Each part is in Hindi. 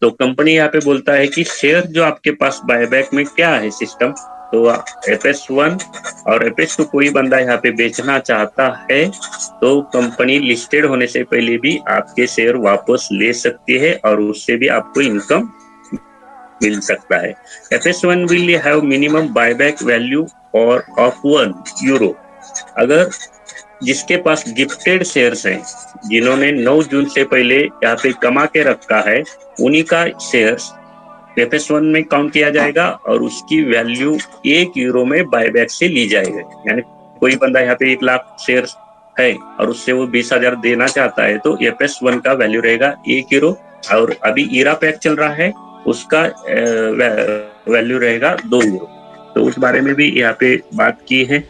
तो कंपनी यहाँ पे बोलता है कि शेयर जो आपके पास बायबैक में क्या है सिस्टम, तो FS1 और FS2 कोई बंदा यहाँ पे बेचना चाहता है तो कंपनी लिस्टेड होने से पहले भी आपके शेयर वापस ले सकती है और उससे भी आपको इनकम मिल सकता है। FS1 will have minimum buyback value और of €1। अगर जिसके पास गिफ्टेड शेयर्स हैं, जिन्होंने 9 जून से पहले यहाँ पे कमा के रखा है, उन्हीं का शेयर्स FS1 में काउंट किया जाएगा और उसकी वैल्यू €1 में बायबैक से ली जाएगी। यानी कोई बंदा यहाँ पे 1 लाख शेयर्स है और उससे वो 20,000 देना चाहता है तो FS1 का वैल्यू रहेगा €1 और अभी ईरा पैक चल रहा है उसका वैल्यू रहेगा €2। तो उस बारे में भी यहाँ पे बात की है।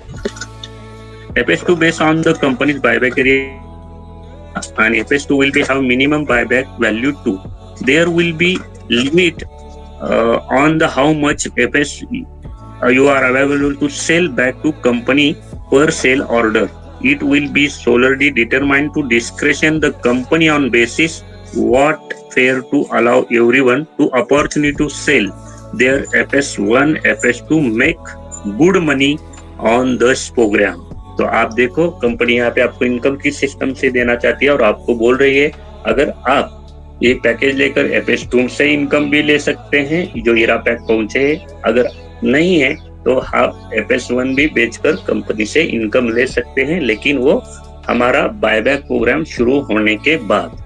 FS2 based on the company's buyback area and FS2 will be have minimum buyback value too. There will be limit on the how much FS you are available to sell back to company per sale order. It will be solely determined to discretion the company on basis what fair to allow everyone to opportunity to sell their FS1, FS2 make good money on this program. तो आप देखो कंपनी यहाँ पे आपको इनकम किस सिस्टम से देना चाहती है और आपको बोल रही है अगर आप ये पैकेज लेकर FS2 से इनकम भी ले सकते हैं जो हीरा पैक पहुंचे, अगर नहीं है तो आप FS1 भी बेचकर कंपनी से इनकम ले सकते हैं, लेकिन वो हमारा बायबैक प्रोग्राम शुरू होने के बाद।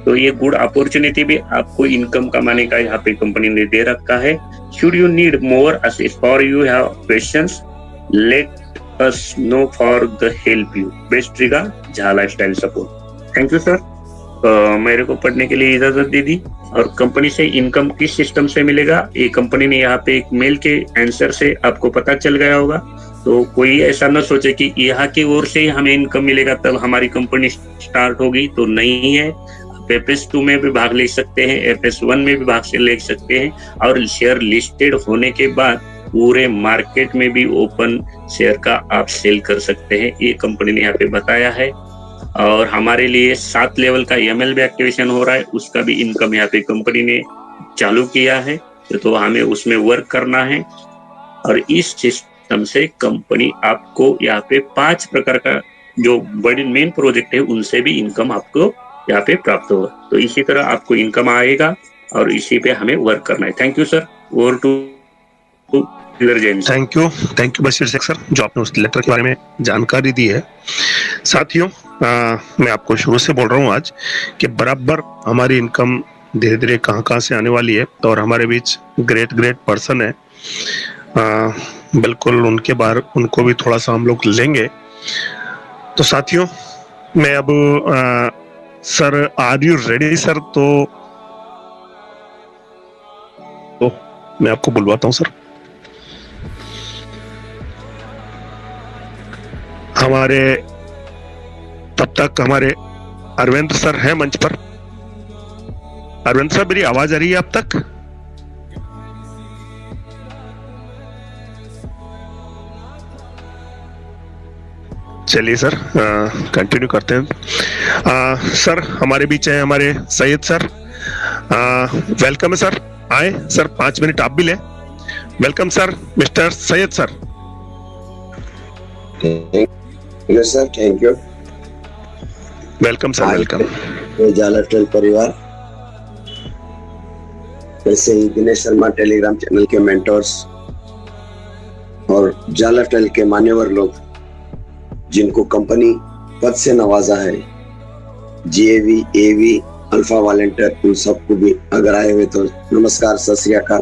तो ये गुड अपॉर्चुनिटी भी आपको इनकम कमाने का यहाँ पे कंपनी ने दे रखा है। Should you need more assist for you have questions let us know for the help you best ट्रिगा झा lifestyle support. Thank you sir, मेरे को पढ़ने के लिए इजाजत दे दी। और कंपनी से इनकम किस सिस्टम से मिलेगा ये कंपनी ने यहाँ पे एक मेल के आंसर से आपको पता चल गया होगा। तो कोई ऐसा न सोचे कि यहाँ की ओर से हमें इनकम मिलेगा तब हमारी कंपनी स्टार्ट होगी, तो नहीं है। FS2 में भी भाग ले सकते हैं, FS1 में भी भाग ले सकते हैं और शेयर लिस्टेड होने के बाद पूरे मार्केट में भी ओपन शेयर का आप सेल कर सकते हैं, ये कंपनी ने यहाँ पे बताया है। और हमारे लिए 7 लेवल का ML भी एक्टिवेशन हो रहा है, उसका भी इनकम यहाँ पे कंपनी ने चालू किया है, तो हमें उसमें वर्क करना है। और इस सिस्टम से कंपनी आपको यहाँ पे 5 प्रकार का जो बड़े मेन प्रोजेक्ट है उनसे भी इनकम आपको यहाँ पे प्राप्त होगा। तो इसी तरह आपको इनकम आएगा और इसी पे हमें वर्क करना है। Thank you sir. Over to thank you Bashir Sheikh sir, जो आपने उस लेटर के बारे में जानकारी दी है। साथियों, मैं आपको शुरू से बोल रहा हूँ आज कि बराबर हमारी इनकम धीरे धीरे कहाँ से आने वाली है, तो और हमारे बीच ग्रेट पर्सन है, बिल्कुल उनके बारे उनको भी थोड़ा सा हम लोग लेंगे। तो साथियों, मैं अब sir are you ready sir, तो मैं आपको बुलवाता हूँ सर। हमारे तब तक हमारे अरविंद सर हैं मंच पर। अरविंद सर, मेरी आवाज आ रही है अब तक? चलिए सर, कंटिन्यू करते हैं। सर हमारे बीच है हमारे सैयद सर, वेलकम है सर। आए सर, 5 मिनट आप भी लें। Welcome sir, mister Syed sir. Yes sir, thank you. Welcome sir, welcome. Jha lifestyle परिवार, वैसे ही दिनेश शर्मा टेलीग्राम चैनल के मेंटर्स और झा लाइफस्टाइल के मान्यवर लोग जिनको कंपनी पद से नवाजा है, GAV, AV, अल्फा वॉलंटियर, उन सबको भी अगर आए हुए तो नमस्कार, सत श्री अकाल,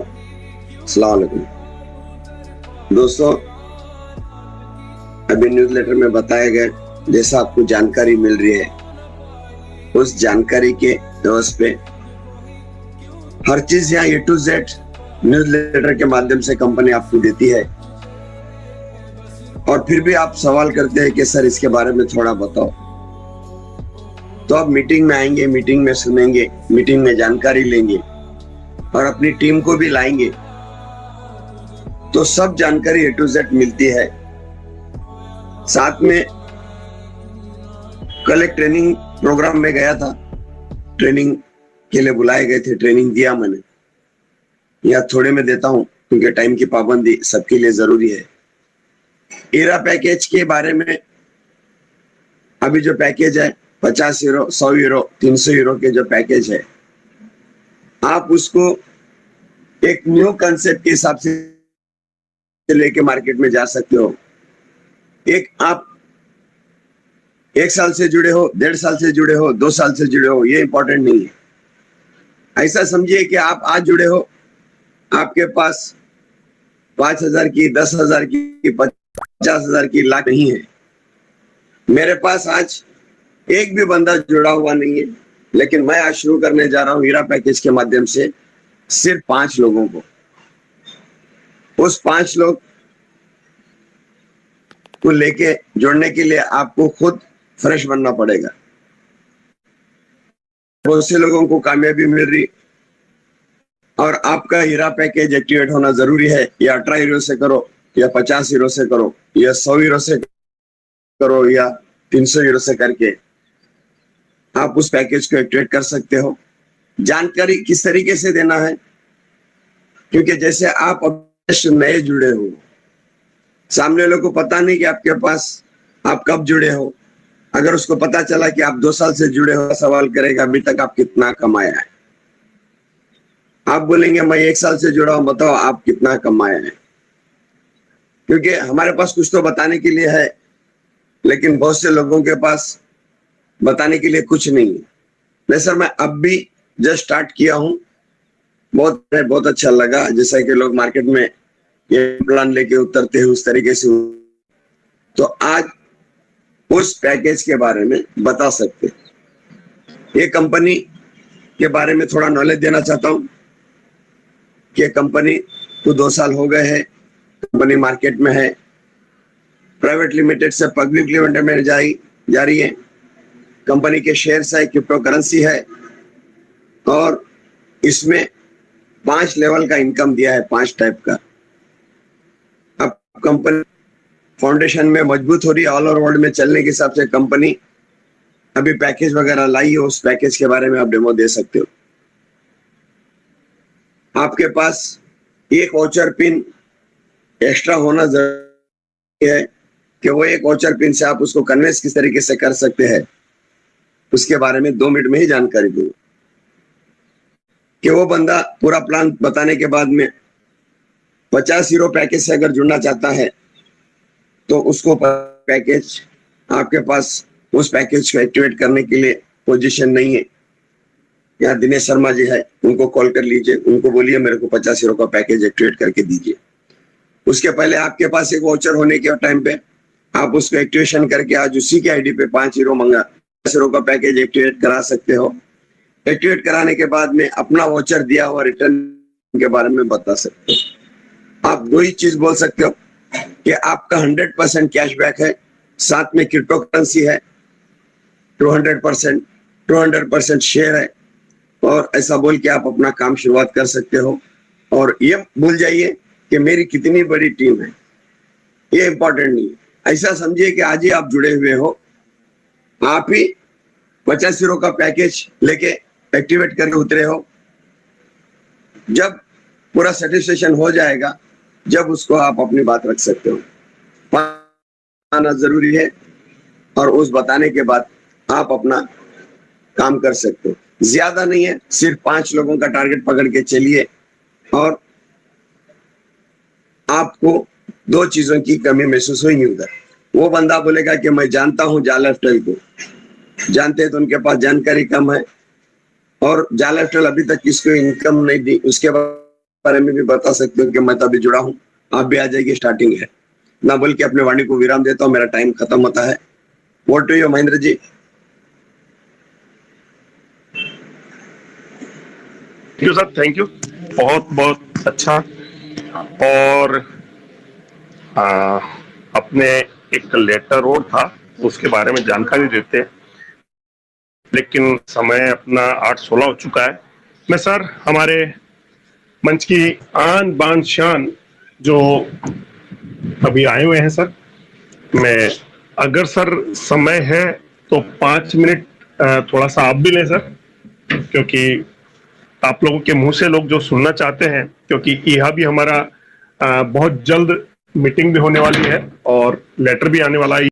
अस्सलाम वालेकुम। दोस्तों, अभी न्यूज़लेटर में बताया गया जैसा आपको जानकारी मिल रही है, उस जानकारी के बेस पे हर चीज यहाँ A to Z न्यूज़लेटर के माध्यम से कंपनी आपको देती है। और फिर भी आप सवाल करते हैं कि सर इसके बारे में थोड़ा बताओ, तो आप मीटिंग में आएंगे, मीटिंग में सुनेंगे, मीटिंग में जानकारी लेंगे और अपनी टीम को भी लाएंगे, तो सब जानकारी A to Z मिलती है। साथ में कल एक ट्रेनिंग प्रोग्राम में गया था, ट्रेनिंग के लिए बुलाए गए थे, ट्रेनिंग दिया मैंने। या थोड़े में देता हूं क्योंकि टाइम की पाबंदी सबके लिए जरूरी है। ईरा पैकेज के बारे में अभी जो पैकेज है 50 यूरो, 100 यूरो, 300 यूरो के जो पैकेज है, आप उसको एक न्यू कंसेप्ट के हिसाब से लेके मार्केट में जा सकते हो। एक आप 1 साल से जुड़े हो, 1.5 साल से जुड़े हो, 2 साल से जुड़े हो, ये इंपॉर्टेंट नहीं है। ऐसा समझिए कि आप आज जुड़े हो, आपके पास 5,000 की, 10,000 की, 50,000 की लाख नहीं है। मेरे पास आज एक भी बंदा जुड़ा हुआ नहीं है, लेकिन मैं आज शुरू करने जा रहा हूं हीरा पैकेज के माध्यम से सिर्फ 5 लोगों को। उस 5 लोग को लेके जोड़ने के लिए आपको खुद फ्रेश बनना पड़ेगा। बहुत से लोगों को कामयाबी मिल रही और आपका हीरा पैकेज एक्टिवेट होना जरूरी है। या 18 यूरो से करो, या 50 यूरो से करो, या 100 यूरो से करो, या 300 यूरो से करके आप उस पैकेज को एक्टिवेट कर सकते हो। जानकारी किस तरीके से देना है, क्योंकि जैसे आप नए जुड़े हो, सामने लोगों को पता नहीं कि आपके पास आप कब जुड़े हो। अगर उसको पता चला कि आप 2 साल से जुड़े हो, सवाल करेगा अभी तक आप कितना कमाया है। आप बोलेंगे मैं 1 साल से जुड़ा हूं, बताओ आप कितना कमाया है। क्योंकि हमारे पास कुछ तो बताने के लिए है, लेकिन बहुत से लोगों के पास बताने के लिए कुछ नहीं है। नहीं सर, मैं अब भी जस्ट स्टार्ट किया हूं, बहुत अच्छा लगा। जैसा कि लोग मार्केट में ये प्लान लेके उतरते हैं उस तरीके से, तो आज उस पैकेज के बारे में बता सकते हैं। ये कंपनी के बारे में थोड़ा नॉलेज देना चाहता हूं कि कंपनी को 2 साल हो गए हैं, कंपनी मार्केट में है, प्राइवेट लिमिटेड से पब्लिक लिमिटेड में जा रही है। कंपनी के शेयर्स है, क्रिप्टो करेंसी है, और इसमें 5 लेवल का इनकम दिया है, 5 टाइप का। अब कंपनी फाउंडेशन में मजबूत हो रही है, ऑल ओवर वर्ल्ड में चलने के हिसाब से कंपनी अभी पैकेज वगैरह लाई है। उस पैकेज के बारे में आप डेमो दे सकते हो। आपके पास एक वाउचर पिन एक्स्ट्रा होना जरूरी है कि वो एक वाउचर पिन से आप उसको कन्वेंस किस तरीके से कर सकते हैं, उसके बारे में 2 मिनट में ही जानकारी दूंगा। कि वो बंदा पूरा प्लान बताने के बाद में 50 यूरो पैकेज से अगर जुड़ना चाहता है तो उसको पैकेज आपके पास उस पैकेज को एक्टिवेट करने के लिए पोजीशन नहीं है। यहाँ दिनेश शर्मा जी है, उनको कॉल कर लीजिए, उनको बोलिए मेरे को 50 यूरो का पैकेज एक्टिवेट करके दीजिए। उसके पहले आपके पास एक वाउचर होने के टाइम पे आप उसको एक्टिवेशन करके आज उसी के आईडी पे 5 यूरो मंगा 50 यूरो का पैकेज एक्टिवेट करा सकते हो। एक्टिवेट कराने के बाद में अपना वाउचर दिया हुआ रिटर्न के बारे में बता सकते हो। आप 2 ही चीज बोल सकते हो कि आपका 100% कैशबैक है, साथ में क्रिप्टो करेंसी है, 200% शेयर है, और ऐसा बोल के आप अपना काम शुरुआत कर सकते हो। और ये भूल जाइए कि मेरी कितनी बड़ी टीम है, ये इंपॉर्टेंट नहीं है। ऐसा समझिए कि आज ही आप जुड़े हुए हो, आप ही 50 यूरो का पैकेज लेके एक्टिवेट करके उतरे हो। जब पूरा सेटिस्फेक्शन हो जाएगा, जब उसको आप अपनी बात रख सकते हो। बताना जरूरी है, और उस बताने के बाद आप अपना काम कर सकते हो। ज्यादा नहीं है, सिर्फ 5 लोगों का टारगेट पकड़ के चलिए। और आपको 2 चीजों की कमी महसूस हुई उधर। वो बंदा बोलेगा कि मैं जानता हूं जालाफ्टेल को, जानते हैं तो उनके पास जानकारी कम है, और जालाफ्टेल अभी तक किसको इनकम नहीं दी, उसके बारे में भी बता सकते हो कि मैं तो अभी जुड़ा हूं, आप भी आ जाएगी, स्टार्टिंग है ना बोल के अपने वाणी को विराम देता हूं। मेरा टाइम खत्म होता है। Vote to you Mahendra ji. Thank you sir, thank you, बहुत बहुत अच्छा। और अपने एक लेटर रोड था, उसके बारे में जानकारी देते हैं, लेकिन समय अपना 8:16 हो चुका है। मैं सर हमारे मंच की आन बान शान जो अभी आए हुए हैं सर, मैं अगर सर समय है तो 5 मिनट थोड़ा सा आप भी लें सर, क्योंकि आप लोगों के मुंह से लोग जो सुनना चाहते हैं, क्योंकि यह भी हमारा बहुत जल्द मीटिंग भी होने वाली है और लेटर भी आने वाला है।